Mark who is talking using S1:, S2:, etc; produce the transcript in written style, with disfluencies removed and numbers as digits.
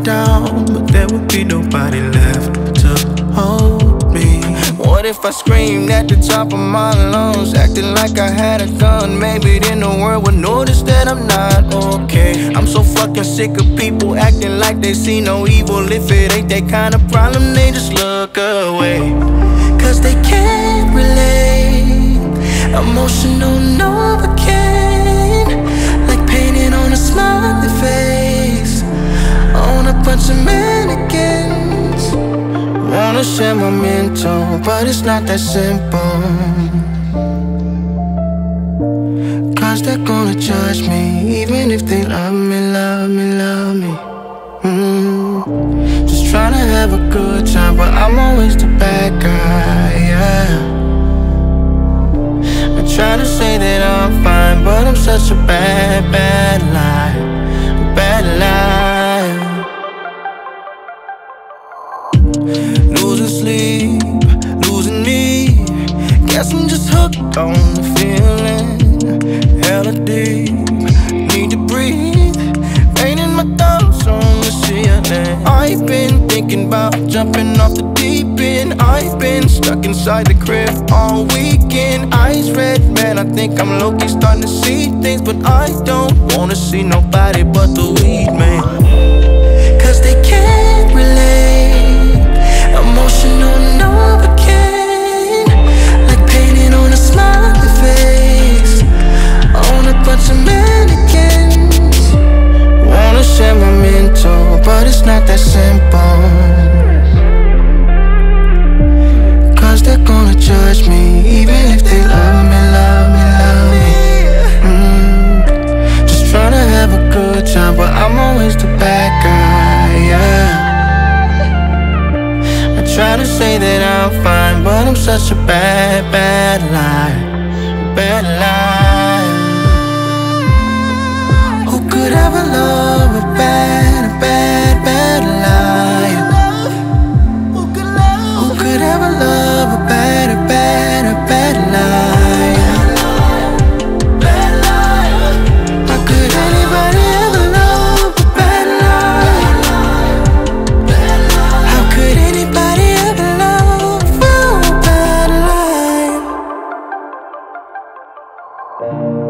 S1: down, but there would be nobody left to hold me. What if I screamed at the top of my lungs, acting like I had a gun? Maybe then the world would notice that I'm not okay. I'm so fucking sick of people acting like they see no evil. If it ain't that kind of problem, they just look away. Cause they can't relate. Emotional Novocaine, like painting on a smiley face on a bunch of mannequins. Wanna share my mental, but it's not that simple. Cause they're gonna judge me, even if they love me, love me, love me. Just trying to have a good time, but I'm always the bad guy, yeah. I try to say that I'm fine, but I'm such a bad, bad lie, bad lie. Losing sleep, losing me. Guess I'm just hooked on the feeling. Hella deep, need to breathe. Raining my thoughts on the ceiling. I've been thinking about jumping off the deep end. I've been stuck inside the crib all weekend. Eyes red, man, I think I'm low-key starting to see things. But I don't wanna see nobody but the weed man. Cause they can't relate. Emotional Novocaine, like painting on a smiley face on a bunch of mannequins. Wanna share my mental, but it's not that simple. Cause they're gonna judge me, even if they love me, love me, love me. Just tryna have a good time, but I'm always the bad guy, yeah. Try to say that I'm fine, but I'm such a bad, bad lie, bad lie. Who could ever love a bad, bad, bad liar? Who could ever love a bad, bad, bad liar? How could anybody ever love a bad liar? How could anybody ever love a bad liar?